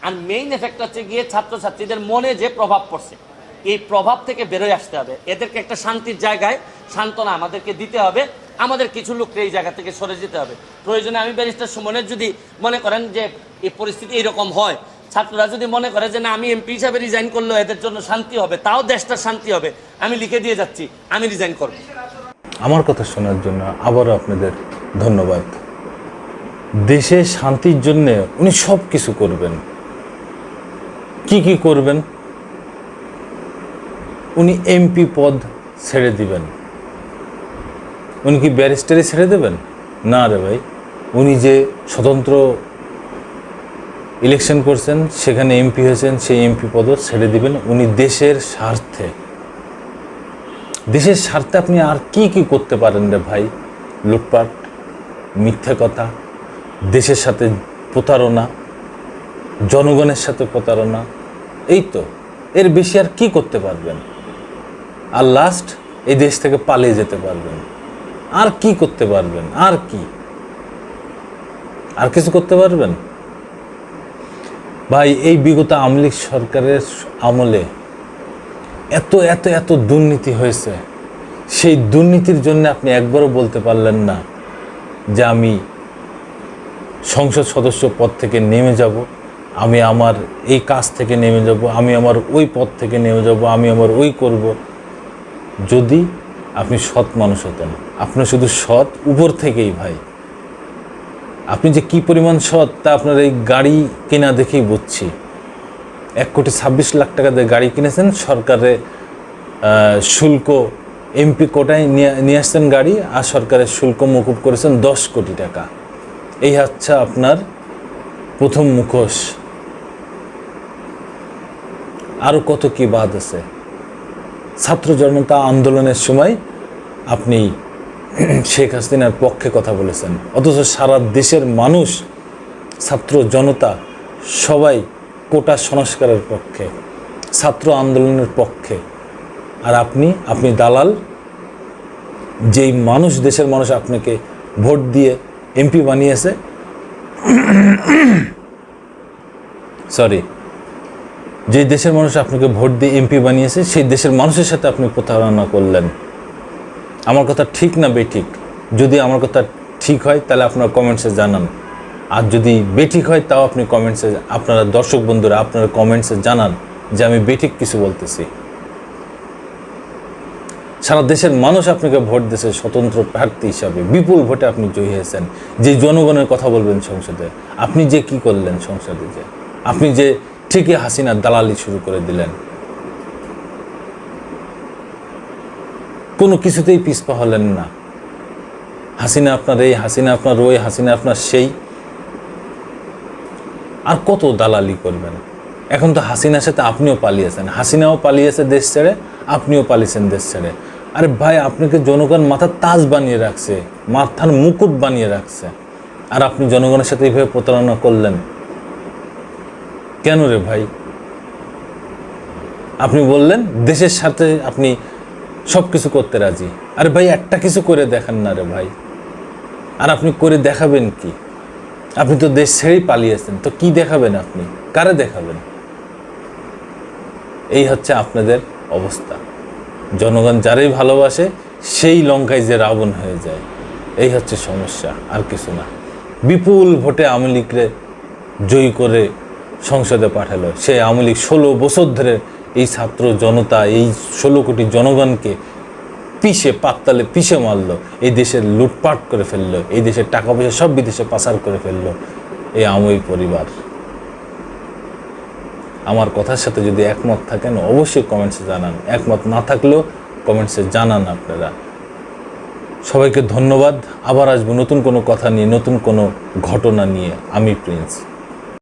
আর main effect হচ্ছে গিয়ে ছাত্রছাত্রীদের মনে যে প্রভাব পড়ছে, এই প্রভাব থেকে বেরোয় আসতে হবে। এদেরকে একটা শান্তির জায়গায় সান্ত্বনা আমাদেরকে দিতে হবে। আমাদের কিছু লোককে এই জায়গা থেকে সরে যেতে হবে। প্রয়োজনে আমি ব্যারিস্টার সুমনের যদি মনে করেন যে এই পরিস্থিতি এরকম হয়, ছাত্ররা যদি মনে করে যে না আমি এমপি হিসাবে রিজাইন করলেও এদের জন্য শান্তি হবে, তাও দেশটা শান্তি হবে, আমি লিখে দিয়ে যাচ্ছি আমি রিজাইন করব। আমার কথা শোনার জন্য আবারও আপনাদের ধন্যবাদ। দেশের শান্তির জন্য উনি সব কিছু করবেন। কি কি করবেন? উনি এমপি পদ ছেড়ে দিবেন। উনি কি ব্যারিস্টারি ছেড়ে দেবেন? না রে ভাই, উনি যে স্বতন্ত্র ইলেকশন করছেন, সেখানে এমপি হয়েছেন, সেই এমপি পদও ছেড়ে দিবেন। উনি দেশের স্বার্থে, দেশের স্বার্থে আপনি আর কি কি করতে পারেন রে ভাই? লুটপাট, মিথ্যে কথা, দেশের সাথে প্রতারণা, জনগণের সাথে প্রতারণা, এই তো। এর বেশি আর কি করতে পারবেন? আর লাস্ট এই দেশ থেকে পালিয়ে যেতে পারবেন। আর কি করতে পারবেন? আর কি, আর কিছু করতে পারবেন? ভাই, এই বিগত আওয়ামী লীগ সরকারের আমলে এত এত এত দুর্নীতি হয়েছে, সেই দুর্নীতির জন্য আপনি একবারও বলতে পারলেন না যে আমি সংসদ সদস্য পদ থেকে নেমে যাব, আমি আমার এই কাজ থেকে নেমে যাব, আমি আমার ওই পদ থেকে নেমে যাব, আমি আমার ওই করব। যদি আপনি সৎ মানুষ হতেন, আপনি শুধু সৎ উপর থেকেই ভাই। আপনি যে কি পরিমাণ সৎ তা আপনার এই গাড়ি কেনা দেখেই বুঝছি। 1,26,00,000 টাকা দিয়ে গাড়ি কিনেছেন, সরকারে শুল্ক এমপি কোটায় নিয়ে আসছেন গাড়ি, আর সরকারের শুল্ক মকুব করেছেন 10 কোটি টাকা। এই হচ্ছে আপনার প্রথম মুখোশ। আরও কত কি বাদ আছে। ছাত্র জনতা আন্দোলনের সময় আপনি শেখ হাসিনার পক্ষে কথা বলেছেন, অথচ সারা দেশের মানুষ, ছাত্র জনতা সবাই কোটা সংস্কারের পক্ষে, ছাত্র আন্দোলনের পক্ষে। আর আপনি দালাল। যেই মানুষ, দেশের মানুষ আপনাকে ভোট দিয়ে এমপি বানিয়েছে, যে দেশের মানুষ আপনাকে ভোট দিয়ে এমপি বানিয়েছে, সেই দেশের মানুষের সাথে আপনি প্রতারণা করলেন। আমার কথা ঠিক না বেঠিক? যদি আমার কথা ঠিক হয় তাহলে আপনারা কমেন্টসে জানান, আর যদি বেঠিক হয় তাও আপনি কমেন্টসে, আপনারা দর্শক বন্ধুরা আপনারা কমেন্টসে জানান যে আমি বেঠিক কিছু বলতেছি। সারা দেশের মানুষ আপনাকে ভোট দিয়েছে স্বতন্ত্র প্রার্থী হিসাবে, বিপুল ভোটে আপনি জয়ী হয়েছেন। যে জনগণের কথা বলবেন সংসদে, আপনি যে কি করলেন সংসদে, যে আপনি যে ঠিকই হাসিনার দালালি শুরু করে দিলেন, কোনো কিছুতেই পিছপা হলেন না। হাসিনা আপনার এই, হাসিনা আপনার ওই, হাসিনা আপনার সেই, আর কত দালালি করবেন? এখন তো হাসিনার সাথে আপনিও পালিয়েছেন, হাসিনাও পালিয়েছে দেশ ছেড়ে, আপনিও পালিয়েছেন দেশ ছেড়ে। আরে ভাই, আপনাকে জনগণ মাথার তাজ বানিয়ে রাখছে, মাথার মুকুট বানিয়ে রাখছে, আর আপনি জনগণের সাথে এইভাবে প্রতারণা করলেন কেন রে ভাই? আপনি বললেন দেশের সাথে আপনি সব কিছু করতে রাজি। আরে ভাই, একটা কিছু করে দেখান না রে ভাই। আর আপনি করে দেখাবেন কি? আপনি তো দেশ ছেড়েই পালিয়েছেন, তো কি দেখাবেন আপনি? কারে দেখাবেন? এই হচ্ছে আপনাদের অবস্থা। জনগণ যারাই ভালোবাসে সেই লঙ্কায় যে রাবণ হয়ে যায়, এই হচ্ছে সমস্যা, আর কিছু না। বিপুল ভোটে আওয়ামী লীগরে জয়ী করে সংসদে পাঠালো। সেই আওয়ামী লীগ 16 বছর ধরে এই ছাত্র জনতা, এই 16 কোটি জনগণকে পাতালে পিষে মারলো, এই দেশের লুটপাট করে ফেললো, এই দেশের টাকা পয়সা সব বিদেশে পাচার করে ফেললো এই আওয়ামী পরিবার। আমার কথার সাথে যদি একমত থাকেন অবশ্যই কমেন্টসে জানান, একমত না থাকলেও কমেন্টসে জানান আপনারা। সবাইকে ধন্যবাদ। আবার আসবো নতুন কোনো কথা নিয়ে, নতুন কোনো ঘটনা নিয়ে। আমি প্রিন্স।